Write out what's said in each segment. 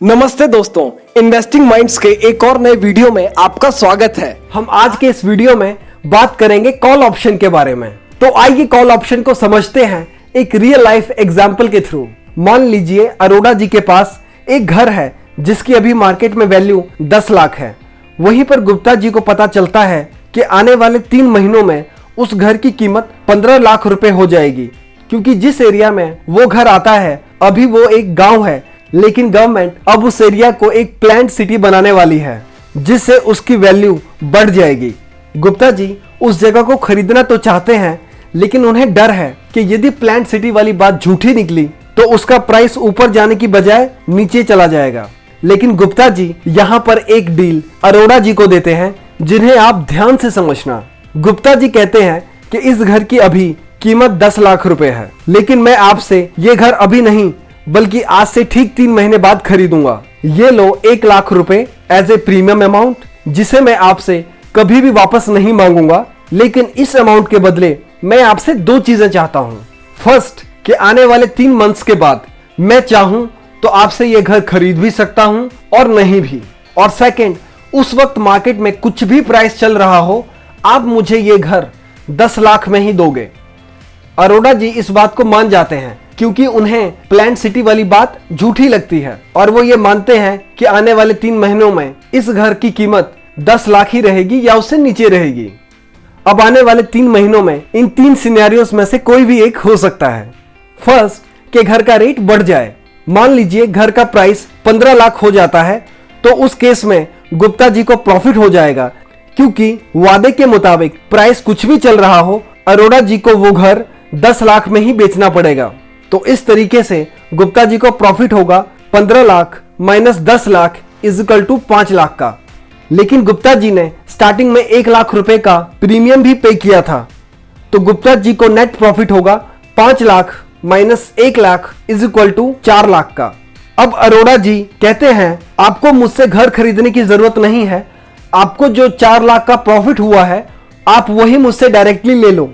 नमस्ते दोस्तों, investing minds के एक और नए वीडियो में आपका स्वागत है। हम आज के इस वीडियो में बात करेंगे कॉल ऑप्शन के बारे में। तो आइए कॉल ऑप्शन को समझते हैं एक रियल लाइफ एग्जांपल के थ्रू। मान लीजिए अरोड़ा जी के पास एक घर है जिसकी अभी मार्केट में वैल्यू 10 लाख है। वहीं पर गुप्ता जी को पता चलता है कि आने वाले 3 महीनों में उस घर की कीमत 15 लाख रुपए हो जाएगी, क्योंकि जिस एरिया में वो घर आता है अभी वो एक गांव है, लेकिन गवर्नमेंट अब उस एरिया को एक प्लान्ड सिटी बनाने वाली है जिससे उसकी वैल्यू बढ़ जाएगी। गुप्ता जी उस जगह को खरीदना तो चाहते हैं, लेकिन उन्हें डर है कि यदि प्लान्ड सिटी वाली बात झूठी निकली तो उसका प्राइस ऊपर जाने की बजाय नीचे चला जाएगा। लेकिन गुप्ता जी यहाँ पर एक डील अरोड़ा जी को देते हैं जिन्हें आप ध्यान से समझना। गुप्ता जी कहते हैं कि इस घर की अभी कीमत 10 लाख रुपए है, लेकिन मैं आपसे ये घर अभी नहीं बल्कि आज से ठीक 3 महीने बाद खरीदूंगा। ये लो 1 लाख रुपए एज ए प्रीमियम अमाउंट, जिसे मैं आपसे कभी भी वापस नहीं मांगूंगा। लेकिन इस अमाउंट के बदले मैं आपसे 2 चीजें चाहता हूं। फर्स्ट, कि आने वाले 3 मंथ्स के बाद मैं चाहूं तो आपसे ये घर खरीद भी सकता हूं और नहीं भी। और सेकंड, उस वक्त मार्केट में कुछ भी प्राइस चल रहा हो, आप मुझे ये घर 10 लाख में ही दोगे। अरोड़ा जी इस बात को मान जाते हैं क्योंकि उन्हें प्लान्ड सिटी वाली बात झूठी लगती है और वो ये मानते हैं कि आने वाले 3 महीनों में इस घर की कीमत 10 लाख ही रहेगी या उससे नीचे रहेगी। अब आने वाले 3 महीनों में इन 3 सिनेरियोस में से कोई भी एक हो सकता है। फर्स्ट, कि घर का रेट बढ़ जाए। मान लीजिए घर का प्राइस 15 लाख हो जाता है, तो उस केस में गुप्ता जी को प्रॉफिट हो जाएगा, क्योंकि वादे के मुताबिक प्राइस कुछ भी चल रहा हो, अरोड़ा जी को वो घर 10 लाख में ही बेचना पड़ेगा। तो इस तरीके से गुप्ता जी को प्रॉफिट होगा 15 lakh minus 10 lakh is equal to 5 lakh का। लेकिन गुप्ता जी ने स्टार्टिंग में 1 लाख रुपए का प्रीमियम भी पे किया था, तो गुप्ता जी को नेट प्रॉफिट होगा 5 lakh minus 1 lakh is equal to 4 lakh का। अब अरोड़ा जी कहते हैं आपको मुझसे घर खरीदने की जरूरत नहीं है, आपको जो 4 लाख का प्रॉफिट हुआ है आप वही मुझसे डायरेक्टली ले लो।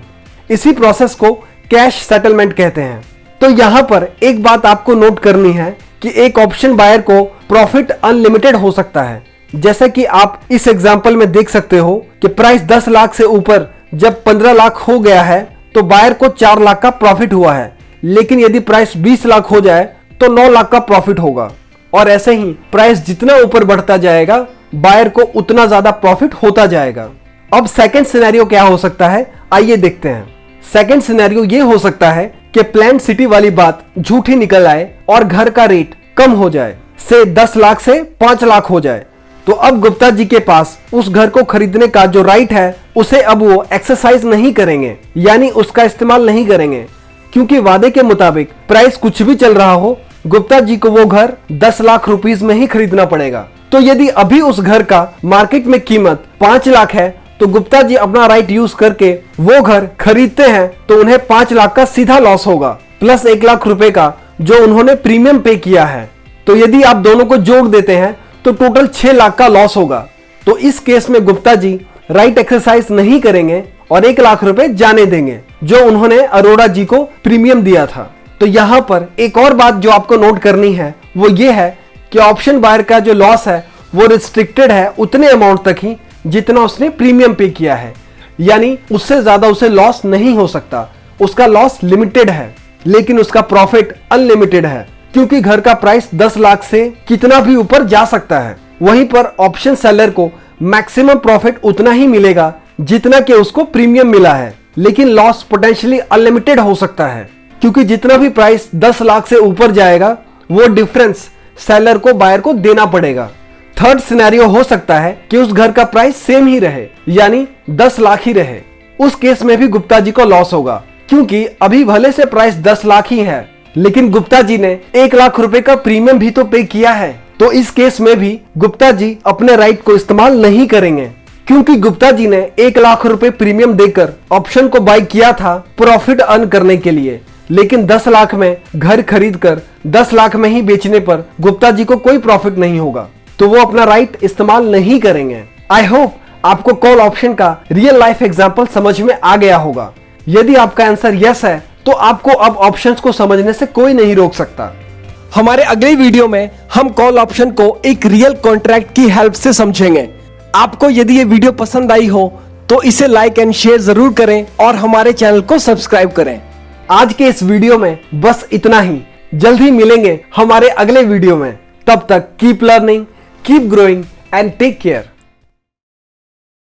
इसी प्रोसेस को कैश सेटलमेंट कहते हैं। तो यहां पर एक बात आपको नोट करनी है कि एक ऑप्शन बायर को प्रॉफिट अनलिमिटेड हो सकता है। जैसा कि आप इस एग्जांपल में देख सकते हो कि प्राइस 10 लाख से ऊपर जब 15 लाख हो गया है तो बायर को 4 लाख का प्रॉफिट हुआ है, लेकिन यदि प्राइस 20 लाख हो जाए तो 9 लाख का प्रॉफिट होगा। और ऐसे ही प्राइस जितना ऊपर बढ़ता जाएगा बायर को उतना ज्यादा प्रॉफिट होता जाएगा। अब सेकेंड सिनेरियो क्या हो सकता है, आइए देखते हैं। सेकेंड सिनेरियो ये हो सकता है कि प्लान्ड सिटी वाली बात झूठी निकल आए और घर का रेट कम हो जाए, से 10 लाख से 5 लाख हो जाए। तो अब गुप्ता जी के पास उस घर को खरीदने का जो राइट है उसे अब वो एक्सरसाइज नहीं करेंगे, यानी उसका इस्तेमाल नहीं करेंगे, क्योंकि वादे के मुताबिक प्राइस कुछ भी चल रहा हो गुप्ता जी को वो घर 10 लाख रुपीस में ही खरीदना पड़ेगा। तो यदि अभी उस घर का मार्केट में कीमत 5 लाख है तो गुप्ता जी अपना राइट यूज करके वो घर खरीदते हैं तो उन्हें 5 लाख का सीधा लॉस होगा, प्लस 1 लाख रुपए का जो उन्होंने प्रीमियम पे किया है। तो यदि आप दोनों को जोड़ देते हैं तो टोटल 6 लाख का लॉस होगा। तो इस केस में गुप्ता जी राइट एक्सरसाइज नहीं करेंगे और 1 लाख रुपए जाने देंगे जो उन्होंने अरोड़ा जी को प्रीमियम दिया था। तो यहाँ पर एक और बात जो आपको नोट करनी है वो ये है कि ऑप्शन बायर का जो लॉस है वो रिस्ट्रिक्टेड है उतने अमाउंट तक ही जितना उसने प्रीमियम पे किया है, यानी उससे ज्यादा उसे लॉस नहीं हो सकता। उसका लॉस लिमिटेड है लेकिन उसका प्रॉफिट अनलिमिटेड है, क्योंकि घर का प्राइस 10 लाख से कितना भी ऊपर जा सकता है। वहीं पर ऑप्शन सेलर को मैक्सिमम प्रॉफिट उतना ही मिलेगा जितना कि उसको प्रीमियम मिला है, लेकिन लॉस पोटेंशियली अनलिमिटेड हो सकता है, क्योंकि जितना भी प्राइस 10 लाख से ऊपर जाएगा वो डिफरेंस सेलर को बायर को देना पड़ेगा। थर्ड सिनेरियो हो सकता है कि उस घर का प्राइस सेम ही रहे, यानी 10 लाख ही रहे। उस केस में भी गुप्ता जी को लॉस होगा, क्योंकि अभी भले से प्राइस 10 लाख ही है, लेकिन गुप्ता जी ने 1 लाख रुपए का प्रीमियम भी तो पे किया है। तो इस केस में भी गुप्ता जी अपने राइट को इस्तेमाल नहीं करेंगे, क्योंकि गुप्ता जी ने 1 लाख रुपए प्रीमियम देकर ऑप्शन को बाय किया था प्रॉफिट अर्न करने के लिए, लेकिन 10 लाख में घर खरीद कर 10 लाख में ही बेचने पर गुप्ता जी को कोई प्रॉफिट नहीं होगा, तो वो अपना राइट इस्तेमाल नहीं करेंगे। आई होप आपको कॉल ऑप्शन का रियल लाइफ एग्जांपल समझ में आ गया होगा। यदि आपका आंसर यस है तो आपको अब ऑप्शंस को समझने से कोई नहीं रोक सकता। हमारे अगले वीडियो में हम कॉल ऑप्शन को एक रियल कॉन्ट्रैक्ट की हेल्प से समझेंगे। आपको यदि ये वीडियो पसंद आई हो तो इसे लाइक एंड शेयर जरूर करें और हमारे चैनल को सब्सक्राइब करें। आज के इस वीडियो में बस इतना ही। जल्द ही मिलेंगे हमारे अगले वीडियो में। तब तक keep learning, keep growing and take care.